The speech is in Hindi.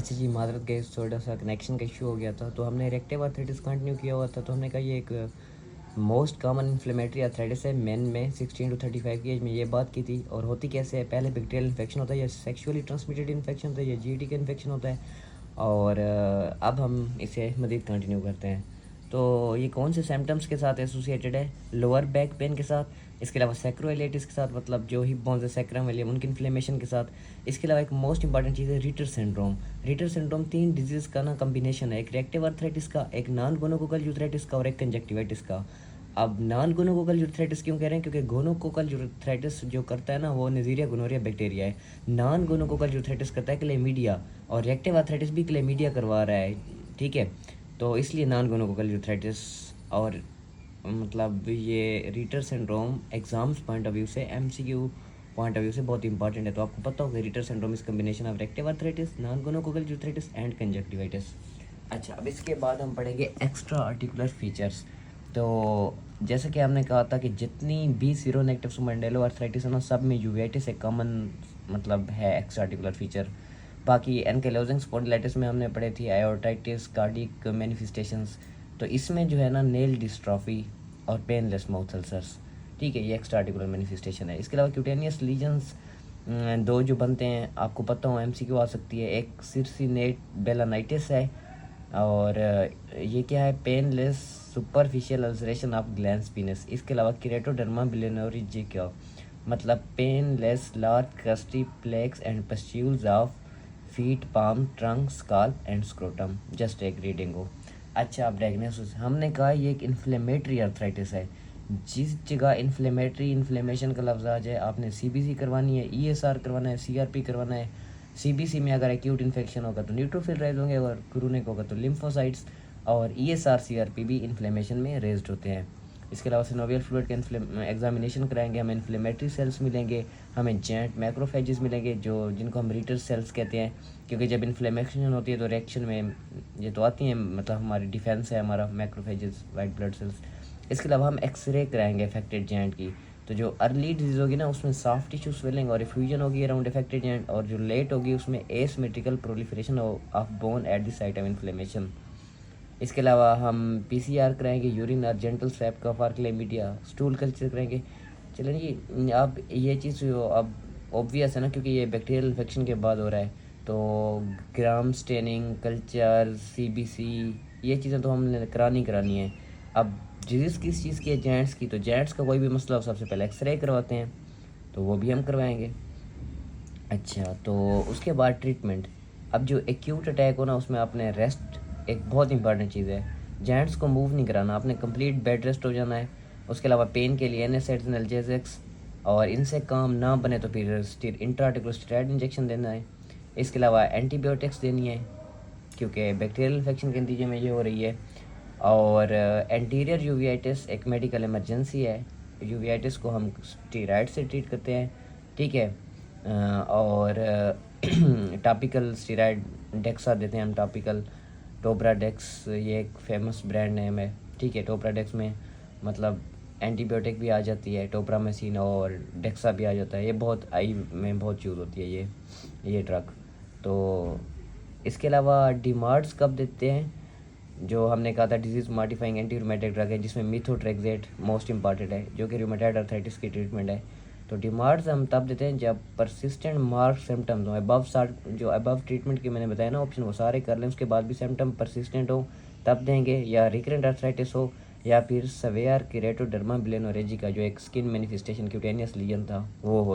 अच्छा जी, माज़रत गाइस, थोड़ा सा कनेक्शन का इशू हो गया था। तो हमने रिएक्टिव आर्थराइटिस कंटिन्यू किया हुआ था। तो हमने कहा ये एक मोस्ट कॉमन इन्फ्लेमेटरी आर्थराइटिस है मेन में 16 टू 35 की एज में। ये बात की थी। और होती कैसे है, पहले बैक्टीरियल इन्फेक्शन होता है या सेक्सुअली ट्रांसमिटेड इन्फेक्शन होता है या जीटी का इन्फेक्शन होता है। और अब हम इसे मज़ीद कंटिन्यू करते हैं। तो ये कौन से सिम्टम्स के साथ एसोसिएटेड है? लोअर बैक पेन के साथ, इसके अलावा सैक्रोइलेटिस के साथ, मतलब जो हिप बोन्स है सैक्रम वाली उनकी इन्फ्लेमेशन के साथ। इसके अलावा एक मोस्ट इंपॉर्टेंट चीज़ है Ritter syndrome. Ritter syndrome 3 disease का ना कम्बिनेशन है, एक रिएक्टिव आर्थराइटिस का, एक नॉन गोनोकोकल यूथराइटिस का और एक कंजक्टिवाइटिस का। अब नॉन गोनोकोकल यूथराइटिस क्यों कह रहे हैं? क्योंकि गोनोकोकल यूथराइटिस जो करता है ना वो नेज़ीरिया गोनोरिया बैक्टीरिया है। नॉन गोनोकोकल यूथराइटिस करता है क्लेमीडिया, और रिएक्टिव आर्थराइटिस भी क्लेमीडिया करवा रहा है। ठीक है, तो इसलिए नॉन गोनोकोकल यूथराइटिस। और मतलब ये Reiter syndrome exams point of view से, एमसीक्यू पॉइंट ऑफ व्यू से बहुत इंपॉर्टेंट है। तो आपको पता होगा Reiter syndrome is combination of reactive arthritis, non gonococcal urethritis and conjunctivitis. अच्छा, अब इसके बाद हम पढ़ेंगे एक्स्ट्रा आर्टिकुलर फीचर्स। तो जैसे कि हमने कहा था कि जितनी भी सीरोनेगेटिव स्पोंडिलो आर्थराइटिस है ना, सब में यूवेटिस एक कॉमन मतलब है एक्स्ट्रा आर्टिकुलर फीचर। बाकी एनकाइलोजिंग स्पॉन्डिलाइटिस में हमने पढ़े थी आयोर्टाइटिस, कार्डिक मैनिफेस्टेशंस। तो इसमें जो है ना नेल डिस्ट्रॉफी और पेनलेस माउथ अल्सर्स। ठीक है, ये एक्स्ट्रा आर्टिकुलर मैनिफेस्टेशन है। इसके अलावा क्यूटेनियस लीजन्स दो जो बनते हैं, आपको पता हो एमसीक्यू आ सकती है। एक सिरसिनेट बेलानाइटिस है, और ये क्या है? Painless superficial ulceration of glands penis. इसके अलावा केरेटोडर्मा बिलियनोरिजिका, मतलब painless large crusty plaques and pustules of feet, palm, trunk, scalp and scrotum. Just एक रीडिंग हो। अच्छा, अब डायग्नोसिस हमने कहा ये एक इन्फ्लेमेटरी आर्थराइटिस है। जिस जगह इन्फ्लेमेशन का लफ्ज़ आ जाए, आपने सीबीसी करवानी है, ईएसआर करवाना है, सीआरपी करवाना है। सीबीसी में अगर एक्यूट इन्फेक्शन होगा तो न्यूट्रोफिल रेज होंगे, और क्रोनिक होगा तो लिम्फोसाइट्स। और ईएसआर सीआरपी भी इन्फ्लेमेशन में रेज्ड होते हैं। इसके अलावा सिनोवियल फ्लूइड का एग्जामिनेशन कराएंगे, हमें इन्फ्लेमेटरी सेल्स मिलेंगे, हमें जेंट मैक्रोफेजेस मिलेंगे जो जिनको हम रीटर सेल्स कहते हैं। क्योंकि जब इन्फ्लेमेशन होती है तो रिएक्शन में ये तो आती हैं, मतलब हमारी डिफेंस है हमारा मैक्रोफेजेस, वाइट ब्लड सेल्स। इसके अलावा हम एक्सरे कराएंगे अफेक्टेड जेंट की। तो जो अर्ली डिजीज़ होगी ना उसमें सॉफ्ट टिश्यू स्वेलिंग और इफ्यूजन होगी अराउंड अफेक्टेड जेंट, और जो लेट होगी उसमें asymmetrical proliferation of bone at the site of inflammation. इसके अलावा हम पीसीआर कराएंगे, यूरिन और जेंटल स्वैप का फॉर क्लेमीडिया, स्टूल कल्चर कराएंगे। चलें जी, अब ये चीज़ अब ऑब्वियस है ना, क्योंकि ये बैक्टीरियल इन्फेक्शन के बाद हो रहा है। तो ग्राम स्टेनिंग, कल्चर, सीबीसी, ये चीज़ें तो हमने करानी है। अब डिजीज़ किस चीज़ की है? जेंट्स की। तो जेंट्स का कोई भी मसला हो सबसे पहले एक्सरे करवाते हैं, तो वो भी हम करवाएंगे। अच्छा, तो उसके बाद ट्रीटमेंट। अब जो एक्यूट अटैक हो ना उसमें आपने रेस्ट एक बहुत इंपॉर्टेंट चीज़ है। जेंट्स को मूव नहीं कराना, आपने कंप्लीट बेड रेस्ट हो जाना है। उसके अलावा पेन के लिए एनएसएड्स, एनाल्जेसिक्स, और इनसे काम ना बने तो फिर इंट्राआर्टिकुलर स्टेरॉइड इंजेक्शन देना है। इसके अलावा एंटीबायोटिक्स देनी है, क्योंकि बैक्टीरियल इन्फेक्शन के नतीजे में ये हो रही है। और एंटीरियर यूवीआइटिस एक मेडिकल इमरजेंसी है। यूवीआइटिस को हम स्टेरॉइड से ट्रीट करते हैं। ठीक है, और टॉपिकल स्टेरॉइड डेक्सा देते हैं हम, टॉपिकल टोब्राडेक्स, ये एक फेमस ब्रांड नेम है। ठीक है, टोब्राडेक्स में मतलब एंटीबायोटिक भी आ जाती है, टोप्रामेसिन और डेक्सा भी आ जाता है। ये बहुत आई में बहुत यूज़ होती है ये ड्रग। तो इसके अलावा डिमार्ड्स कब देते हैं? जो हमने कहा था disease modifying anti rheumatic drug है, जिसमें मिथोट्रेक्सेट मोस्ट इंपॉर्टेंट है, जो कि रूमेटॉइड आर्थराइटिस की ट्रीटमेंट है। तो डिमार्ड्स हम तब देते हैं जब परसिस्टेंट मार्क सिम्टम्स हो, अबव ट्रीटमेंट के मैंने बताया ना ऑप्शन, वो सारे कर लें, उसके बाद भी सिम्टम परसिस्टेंट हो तब देंगे, या रिकरेंट आर्थराइटिस हो, या फिर सवेयर केरेटोडर्मा बिलियनोरेजिका जो एक स्किन मैनिफेस्टेशन क्यूटेनियस लीजन था वो हो।